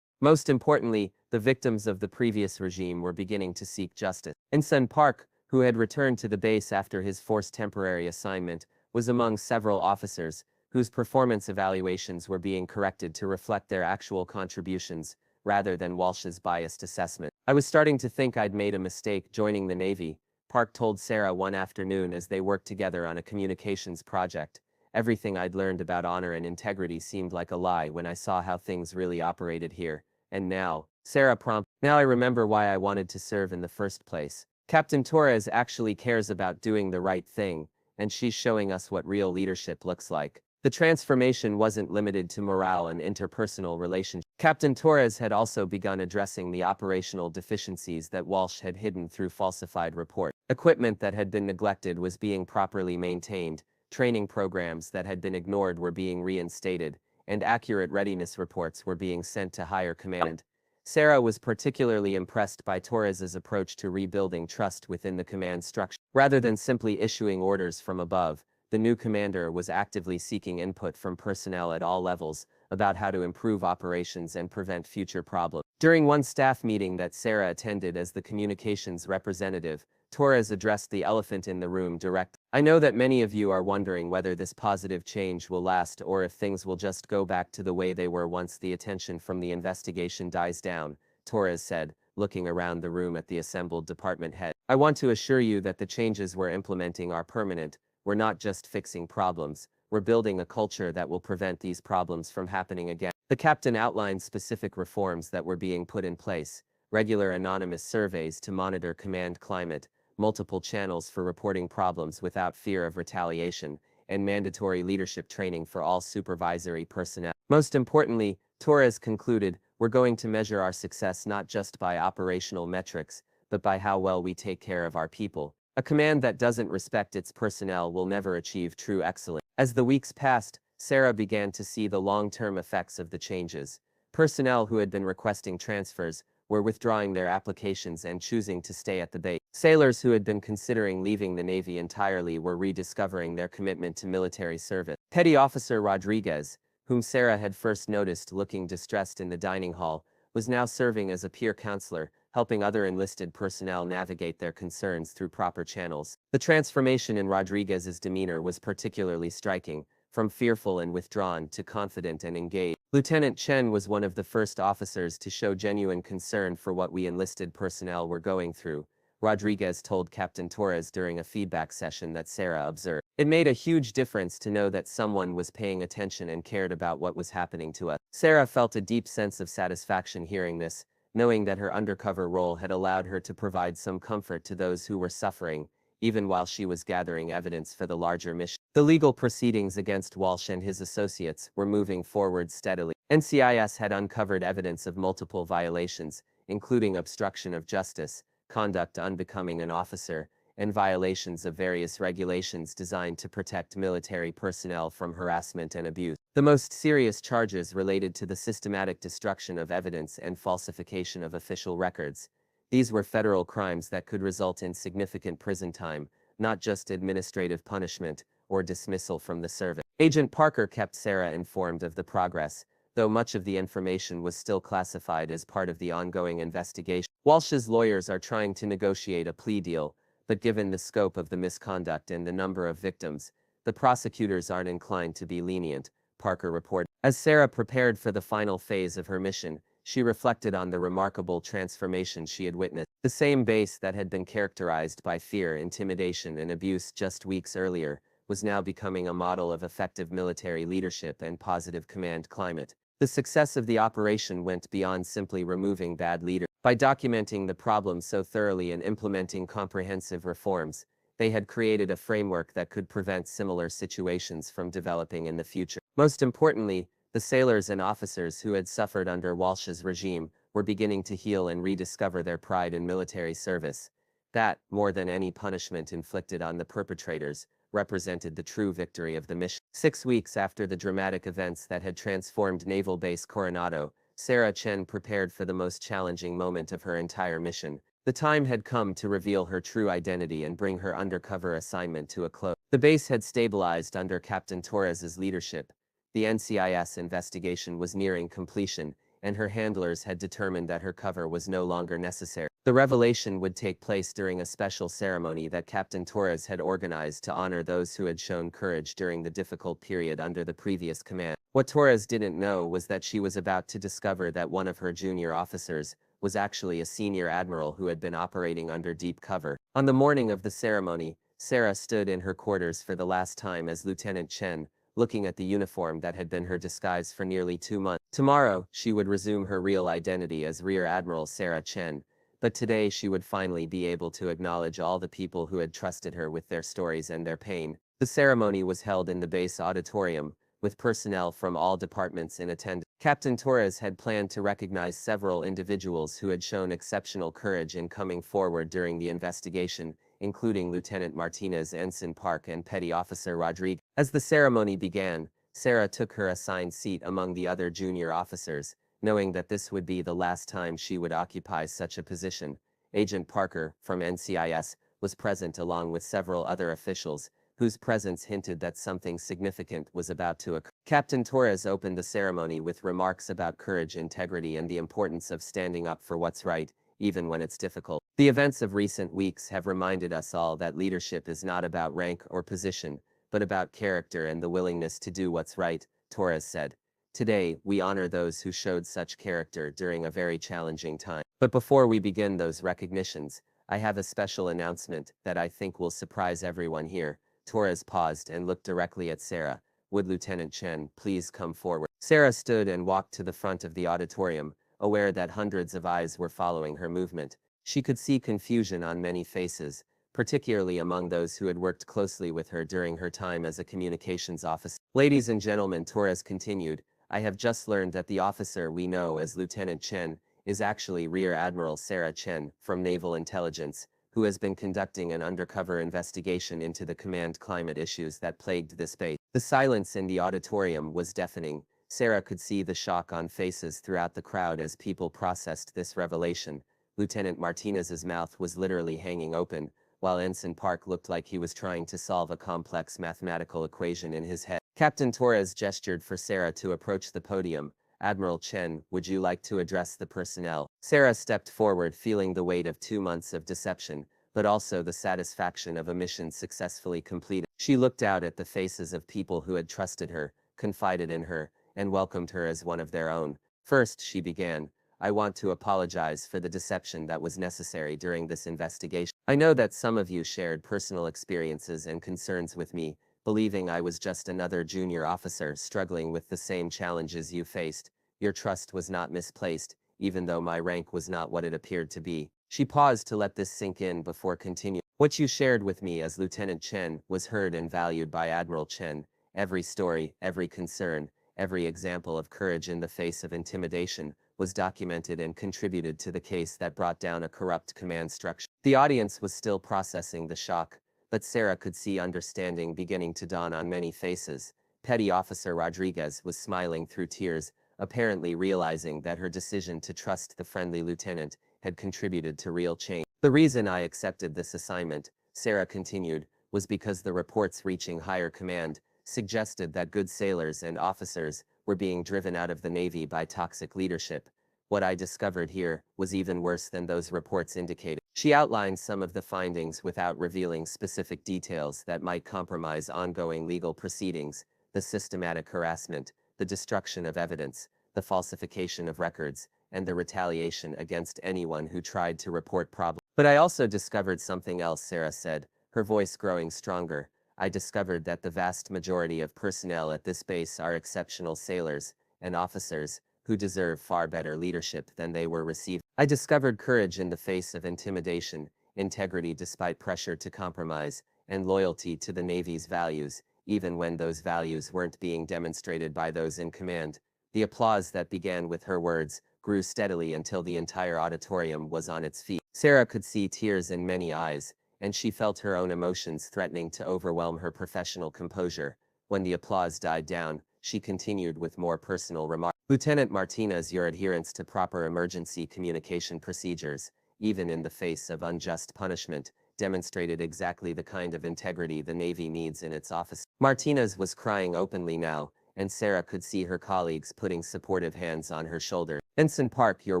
Most importantly, the victims of the previous regime were beginning to seek justice. Ensign Park, who had returned to the base after his forced temporary assignment, was among several officers whose performance evaluations were being corrected to reflect their actual contributions, rather than Walsh's biased assessment. I was starting to think I'd made a mistake joining the Navy, Park told Sarah one afternoon as they worked together on a communications project. Everything I'd learned about honor and integrity seemed like a lie when I saw how things really operated here. And now, Sarah prompted, now I remember why I wanted to serve in the first place. Captain Torres actually cares about doing the right thing, and she's showing us what real leadership looks like. The transformation wasn't limited to morale and interpersonal relationships. Captain Torres had also begun addressing the operational deficiencies that Walsh had hidden through falsified reports. Equipment that had been neglected was being properly maintained, training programs that had been ignored were being reinstated, and accurate readiness reports were being sent to higher command. Sarah was particularly impressed by Torres's approach to rebuilding trust within the command structure. Rather than simply issuing orders from above, the new commander was actively seeking input from personnel at all levels about how to improve operations and prevent future problems. During one staff meeting that Sarah attended as the communications representative, Torres addressed the elephant in the room directly. I know that many of you are wondering whether this positive change will last or if things will just go back to the way they were once the attention from the investigation dies down, Torres said, looking around the room at the assembled department head. I want to assure you that the changes we're implementing are permanent. We're not just fixing problems, we're building a culture that will prevent these problems from happening again. The captain outlined specific reforms that were being put in place: regular anonymous surveys to monitor command climate, multiple channels for reporting problems without fear of retaliation, and mandatory leadership training for all supervisory personnel. Most importantly, Torres concluded, we're going to measure our success not just by operational metrics, but by how well we take care of our people. A command that doesn't respect its personnel will never achieve true excellence. As the weeks passed, Sarah began to see the long-term effects of the changes. Personnel who had been requesting transfers were withdrawing their applications and choosing to stay at the base. Sailors who had been considering leaving the Navy entirely were rediscovering their commitment to military service. Petty Officer Rodriguez, whom Sarah had first noticed looking distressed in the dining hall, was now serving as a peer counselor, helping other enlisted personnel navigate their concerns through proper channels. The transformation in Rodriguez's demeanor was particularly striking, from fearful and withdrawn to confident and engaged. Lieutenant Chen was one of the first officers to show genuine concern for what we enlisted personnel were going through, Rodriguez told Captain Torres during a feedback session that Sarah observed. It made a huge difference to know that someone was paying attention and cared about what was happening to us. Sarah felt a deep sense of satisfaction hearing this, knowing that her undercover role had allowed her to provide some comfort to those who were suffering, even while she was gathering evidence for the larger mission. The legal proceedings against Walsh and his associates were moving forward steadily. NCIS had uncovered evidence of multiple violations, including obstruction of justice, conduct unbecoming an officer, and violations of various regulations designed to protect military personnel from harassment and abuse. The most serious charges related to the systematic destruction of evidence and falsification of official records. These were federal crimes that could result in significant prison time, not just administrative punishment or dismissal from the service. Agent Parker kept Sarah informed of the progress, though much of the information was still classified as part of the ongoing investigation. Walsh's lawyers are trying to negotiate a plea deal, but given the scope of the misconduct and the number of victims, the prosecutors aren't inclined to be lenient, Parker reported. As Sarah prepared for the final phase of her mission, she reflected on the remarkable transformation she had witnessed. The same base that had been characterized by fear, intimidation, and abuse just weeks earlier was now becoming a model of effective military leadership and positive command climate. The success of the operation went beyond simply removing bad leaders. By documenting the problem so thoroughly and implementing comprehensive reforms, they had created a framework that could prevent similar situations from developing in the future. Most importantly, the sailors and officers who had suffered under Walsh's regime were beginning to heal and rediscover their pride in military service. That, more than any punishment inflicted on the perpetrators, represented the true victory of the mission. 6 weeks after the dramatic events that had transformed Naval Base Coronado, Sarah Chen prepared for the most challenging moment of her entire mission. The time had come to reveal her true identity and bring her undercover assignment to a close. The base had stabilized under Captain Torres's leadership. The NCIS investigation was nearing completion, and her handlers had determined that her cover was no longer necessary. The revelation would take place during a special ceremony that Captain Torres had organized to honor those who had shown courage during the difficult period under the previous command. What Torres didn't know was that she was about to discover that one of her junior officers was actually a senior admiral who had been operating under deep cover. On the morning of the ceremony, Sarah stood in her quarters for the last time as Lieutenant Chen, looking at the uniform that had been her disguise for nearly 2 months. Tomorrow, she would resume her real identity as Rear Admiral Sarah Chen, but today she would finally be able to acknowledge all the people who had trusted her with their stories and their pain. The ceremony was held in the base auditorium, with personnel from all departments in attendance. Captain Torres had planned to recognize several individuals who had shown exceptional courage in coming forward during the investigation, including Lieutenant Martinez, Ensign Park, and Petty Officer Rodriguez. As the ceremony began, Sarah took her assigned seat among the other junior officers, knowing that this would be the last time she would occupy such a position. Agent Parker, from NCIS, was present along with several other officials, whose presence hinted that something significant was about to occur. Captain Torres opened the ceremony with remarks about courage, integrity, and the importance of standing up for what's right, even when it's difficult. The events of recent weeks have reminded us all that leadership is not about rank or position, but about character and the willingness to do what's right, Torres said. Today, we honor those who showed such character during a very challenging time. But before we begin those recognitions, I have a special announcement that I think will surprise everyone here. Torres paused and looked directly at Sarah. Would Lieutenant Chen please come forward? Sarah stood and walked to the front of the auditorium, aware that hundreds of eyes were following her movement. She could see confusion on many faces, particularly among those who had worked closely with her during her time as a communications officer. Ladies and gentlemen, Torres continued, I have just learned that the officer we know as Lieutenant Chen is actually Rear Admiral Sarah Chen from Naval Intelligence, who has been conducting an undercover investigation into the command climate issues that plagued this base. The silence in the auditorium was deafening. Sarah could see the shock on faces throughout the crowd as people processed this revelation, Lieutenant Martinez's mouth was literally hanging open, while Ensign Park looked like he was trying to solve a complex mathematical equation in his head. Captain Torres gestured for Sarah to approach the podium. Admiral Chen, would you like to address the personnel? Sarah stepped forward, feeling the weight of 2 months of deception, but also the satisfaction of a mission successfully completed. She looked out at the faces of people who had trusted her, confided in her, and welcomed her as one of their own. First, she began, I want to apologize for the deception that was necessary during this investigation. I know that some of you shared personal experiences and concerns with me, believing I was just another junior officer struggling with the same challenges you faced. Your trust was not misplaced, even though my rank was not what it appeared to be. She paused to let this sink in before continuing. What you shared with me as Lieutenant Chen was heard and valued by Admiral Chen. Every story, every concern, every example of courage in the face of intimidation was documented and contributed to the case that brought down a corrupt command structure. The audience was still processing the shock, but Sarah could see understanding beginning to dawn on many faces. Petty Officer Rodriguez was smiling through tears, apparently realizing that her decision to trust the friendly lieutenant had contributed to real change. The reason I accepted this assignment, Sarah continued, was because the reports reaching higher command suggested that good sailors and officers were being driven out of the Navy by toxic leadership. What I discovered here was even worse than those reports indicated. She outlined some of the findings without revealing specific details that might compromise ongoing legal proceedings: the systematic harassment, the destruction of evidence, the falsification of records, and the retaliation against anyone who tried to report problems. But I also discovered something else, Sarah said, her voice growing stronger. I discovered that the vast majority of personnel at this base are exceptional sailors and officers who deserve far better leadership than they were receiving. I discovered courage in the face of intimidation, integrity despite pressure to compromise, and loyalty to the Navy's values, even when those values weren't being demonstrated by those in command. The applause that began with her words grew steadily until the entire auditorium was on its feet. Sarah could see tears in many eyes, and she felt her own emotions threatening to overwhelm her professional composure. When the applause died down, she continued with more personal remarks. Lieutenant Martinez, your adherence to proper emergency communication procedures, even in the face of unjust punishment, demonstrated exactly the kind of integrity the Navy needs in its office. Martinez was crying openly now, and Sarah could see her colleagues putting supportive hands on her shoulder. Ensign Park, your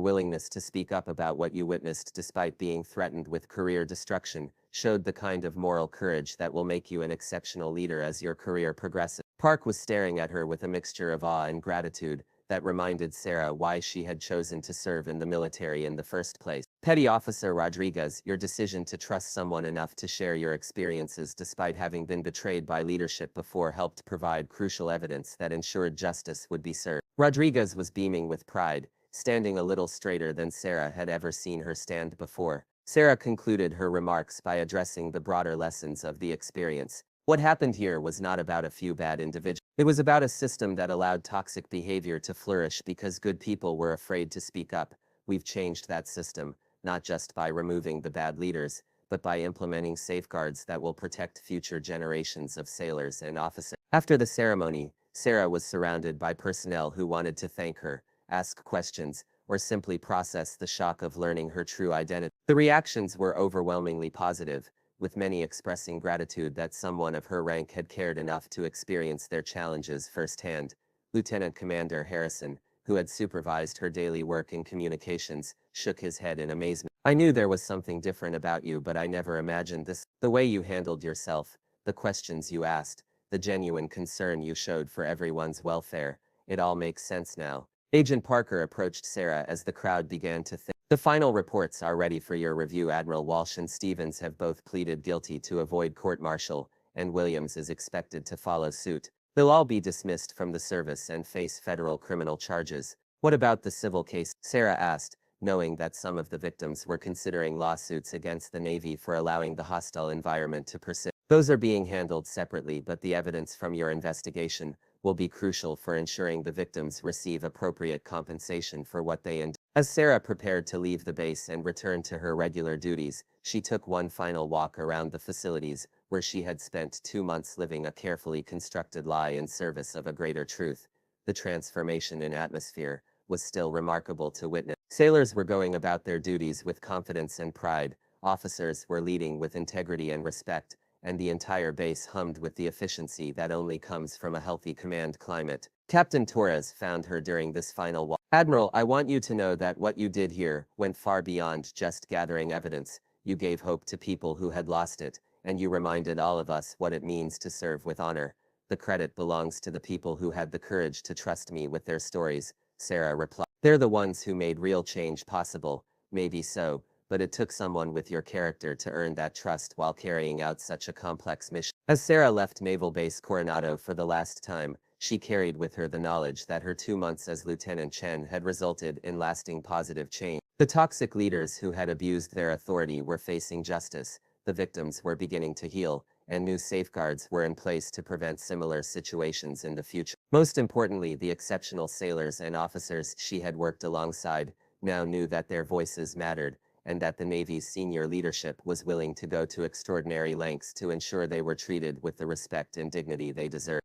willingness to speak up about what you witnessed despite being threatened with career destruction showed the kind of moral courage that will make you an exceptional leader as your career progresses. Park was staring at her with a mixture of awe and gratitude that reminded Sarah why she had chosen to serve in the military in the first place. Petty Officer Rodriguez, your decision to trust someone enough to share your experiences despite having been betrayed by leadership before helped provide crucial evidence that ensured justice would be served. Rodriguez was beaming with pride, standing a little straighter than Sarah had ever seen her stand before. Sarah concluded her remarks by addressing the broader lessons of the experience. What happened here was not about a few bad individuals. It was about a system that allowed toxic behavior to flourish because good people were afraid to speak up. We've changed that system, not just by removing the bad leaders, but by implementing safeguards that will protect future generations of sailors and officers. After the ceremony, Sarah was surrounded by personnel who wanted to thank her, ask questions, or simply process the shock of learning her true identity. The reactions were overwhelmingly positive, with many expressing gratitude that someone of her rank had cared enough to experience their challenges firsthand. Lieutenant Commander Harrison, who had supervised her daily work in communications, shook his head in amazement. I knew there was something different about you, but I never imagined this. The way you handled yourself, the questions you asked, the genuine concern you showed for everyone's welfare, it all makes sense now. Agent Parker approached Sarah as the crowd began to think. The final reports are ready for your review. Admiral Walsh and Stevens have both pleaded guilty to avoid court-martial, and Williams is expected to follow suit. They'll all be dismissed from the service and face federal criminal charges. What about the civil case? Sarah asked, knowing that some of the victims were considering lawsuits against the Navy for allowing the hostile environment to persist. Those are being handled separately, but the evidence from your investigation will be crucial for ensuring the victims receive appropriate compensation for what they endured. As Sarah prepared to leave the base and return to her regular duties, she took one final walk around the facilities, where she had spent 2 months living a carefully constructed lie in service of a greater truth. The transformation in atmosphere was still remarkable to witness. Sailors were going about their duties with confidence and pride, officers were leading with integrity and respect, and the entire base hummed with the efficiency that only comes from a healthy command climate. Captain Torres found her during this final walk. Admiral, I want you to know that what you did here went far beyond just gathering evidence. You gave hope to people who had lost it, and you reminded all of us what it means to serve with honor. The credit belongs to the people who had the courage to trust me with their stories, Sarah replied. They're the ones who made real change possible. Maybe so, but it took someone with your character to earn that trust while carrying out such a complex mission. As Sarah left Naval Base Coronado for the last time, she carried with her the knowledge that her 2 months as Lieutenant Chen had resulted in lasting positive change. The toxic leaders who had abused their authority were facing justice, the victims were beginning to heal, and new safeguards were in place to prevent similar situations in the future. Most importantly, the exceptional sailors and officers she had worked alongside now knew that their voices mattered, and that the Navy's senior leadership was willing to go to extraordinary lengths to ensure they were treated with the respect and dignity they deserved.